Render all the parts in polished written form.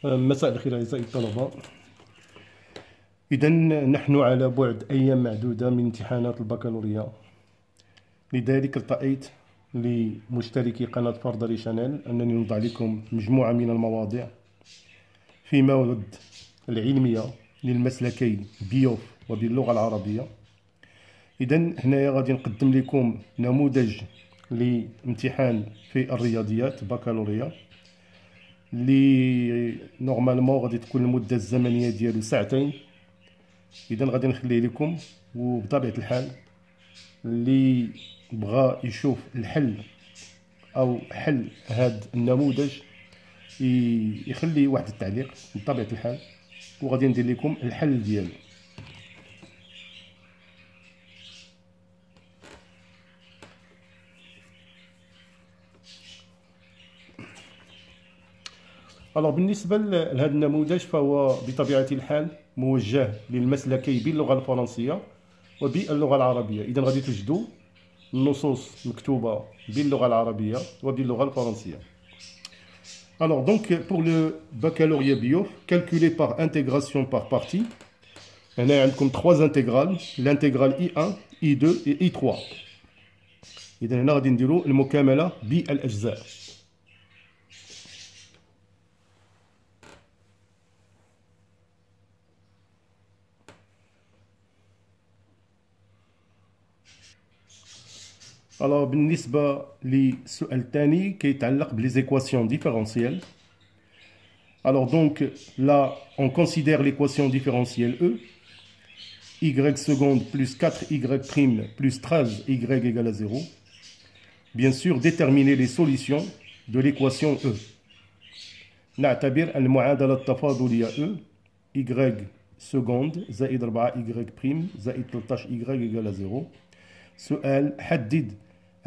مساء الخير أعزائي الطلبة. إذا نحن على بعد أيام معدودة من امتحانات البكالوريا، لذلك ارتأيت لمشتركي قناة فردري شانيل أنني نوضع لكم مجموعة من المواضيع في مواد العلمية للمسلكي بيوف وباللغة العربية. إذا هنايا غادي نقدم لكم نموذج لامتحان في الرياضيات بكالوريا اللي نورمالمون غادي تكون المدة الزمنية ديالو ساعتين. إذا غادي نخليه لكم، وبطبيعة الحال اللي بغى يشوف الحل أو حل هذا النموذج يخلي واحد التعليق بطبيعة الحال، وغادي ندير لكم الحل ديالو. بالنسبة لهذا النموذج فهو بطبيعة الحال موجه للمسلكي باللغة الفرنسية وباللغة العربية. إذا غادي تجدوا النصوص مكتوبة باللغة العربية وباللغة الفرنسية. Donc pour le baccalauréat bio, calculé par intégration par partie, هنا عندكم 3 intégrales, l'intégrale I1, I2 et I3. إذا هنا غادي نديروا المكاملة بالأجزاء. بالنسبة للسؤال الثاني كيتعلق بليزيكواسيون ديفيرونسيال. Donc là on considère l'équation différentielle E, y seconde plus 4y prime plus 13y égale à 0. Bien sûr, déterminer les solutions de l'équation E. نعتبر المعادلة التفاضلية E y seconde زائد 4y prime زائد 13y égale à 0. سؤال حدد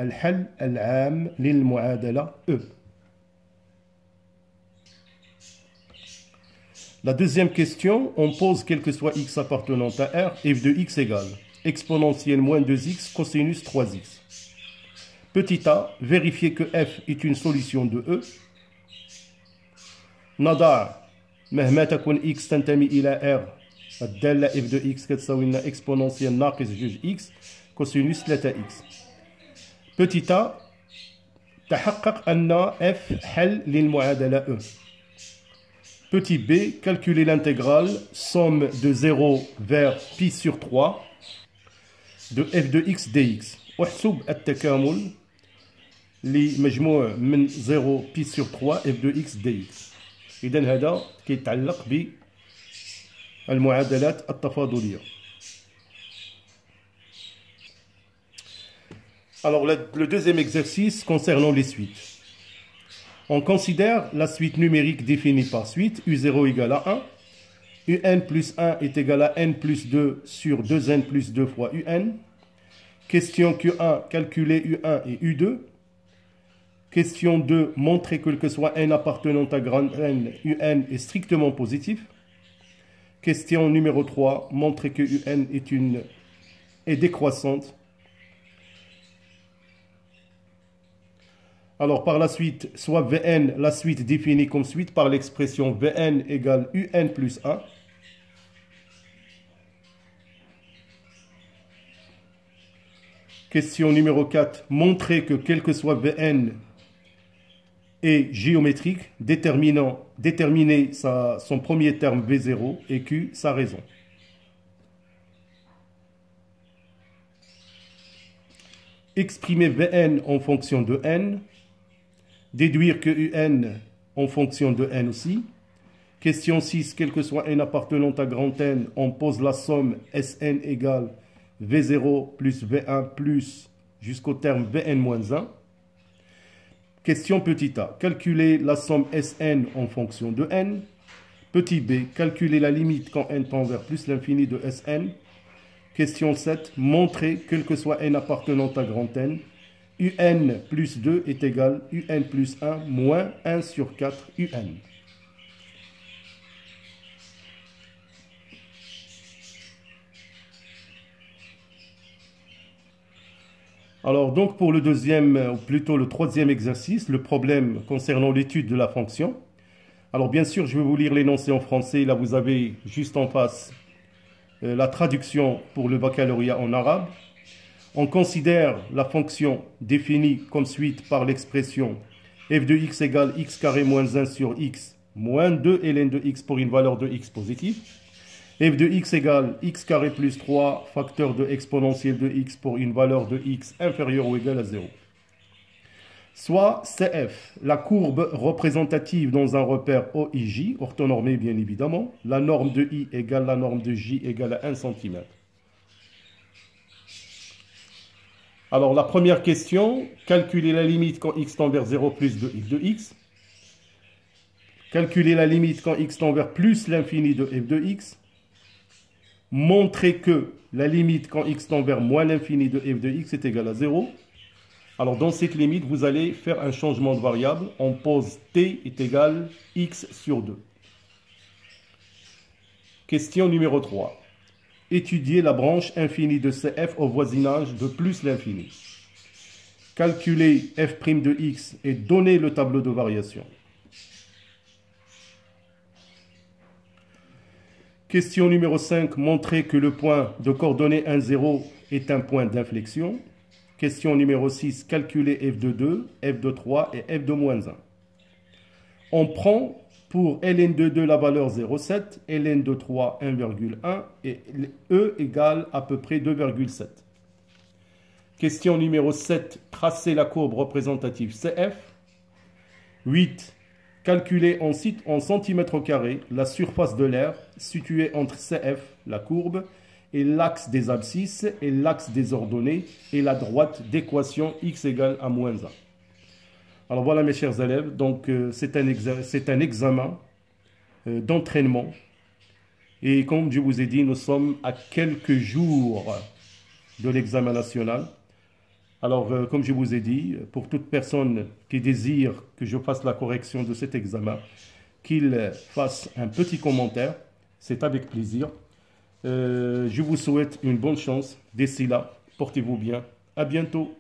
الحل العام للمعادلة E. La deuxième question, on pose quel que soit x appartenant à R, f de x égale exponentielle moins 2x cosinus 3x. Petit a, vérifier que f est une solution de E. نضع مهما تكون x تنتمي إلى R الدالة f de x كتساوي لنا exponentielle ناقص جوج x cosinus 3x. Petit a, تحقق أن f حل للمعادلة E. Petit b, calculer l'intégrale somme de 0 vers pi sur 3 de f de x dx. واحسب التكامل لمجموع من 0 pi sur 3 f de x dx. إذن هذا كيتعلق بالمعادلات التفاضلية. Le deuxième exercice concernant les suites. On considère la suite numérique définie par suite, U0 égale à 1, UN plus 1 est égal à N plus 2 sur 2N plus 2 fois UN. Question Q1, calculer U1 et U2. Question 2, montrer que quel que soit N appartenant à grand N, UN est strictement positif. Question numéro 3, montrer que UN est décroissante. Par la suite, soit Vn, la suite définie comme suite par l'expression Vn égale Un plus 1. Question numéro 4, montrer que quel que soit Vn est géométrique, déterminer son premier terme V0 et Q sa raison. Exprimer Vn en fonction de N. Déduire que UN en fonction de N aussi. Question 6, quel que soit N appartenant à grand N, on pose la somme Sn égale V0 plus V1 plus jusqu'au terme Vn moins 1. Question petit a, calculer la somme Sn en fonction de N. Petit b, calculer la limite quand N tend vers plus l'infini de Sn. Question 7, montrer quel que soit N appartenant à grand N, UN plus 2 est égal UN plus 1 moins 1 sur 4 UN. Donc pour le deuxième, ou plutôt le troisième exercice, le problème concernant l'étude de la fonction. Alors bien sûr, je vais vous lire l'énoncé en français. Là, vous avez juste en face la traduction pour le baccalauréat en arabe. On considère la fonction définie comme suite par l'expression f de x égale x carré moins 1 sur x moins 2 ln de x pour une valeur de x positive. F de x égale x carré plus 3 facteur de exponentielle de x pour une valeur de x inférieure ou égale à 0. Soit CF, la courbe représentative dans un repère OIJ, orthonormé bien évidemment, la norme de I égale la norme de J égale à 1 cm. Alors la première question, calculer la limite quand x tend vers 0 plus de f de x. Calculer la limite quand x tend vers plus l'infini de f de x. Montrer que la limite quand x tend vers moins l'infini de f de x est égale à 0. Alors dans cette limite, vous allez faire un changement de variable. On pose t est égal x sur 2. Question numéro 3. Étudier la branche infinie de CF au voisinage de plus l'infini. Calculer f' de x et donner le tableau de variation. Question numéro 5. Montrer que le point de coordonnée 1, 0 est un point d'inflexion. Question numéro 6. Calculer f de 2, f de 3 et f de moins 1. On prend pour ln de 2 la valeur 0,7, ln de 3 1,1 et E égale à peu près 2,7. Question numéro 7. Tracer la courbe représentative CF. 8. Calculer en centimètres carrés la surface de l'air située entre CF, la courbe, et l'axe des abscisses et l'axe des ordonnées et la droite d'équation x égale à moins 1. Alors voilà mes chers élèves, donc c'est un examen d'entraînement. Et comme je vous ai dit, nous sommes à quelques jours de l'examen national. Alors comme je vous ai dit, pour toute personne qui désire que je fasse la correction de cet examen, qu'il fasse un petit commentaire, c'est avec plaisir. Je vous souhaite une bonne chance. D'ici là, portez-vous bien. À bientôt.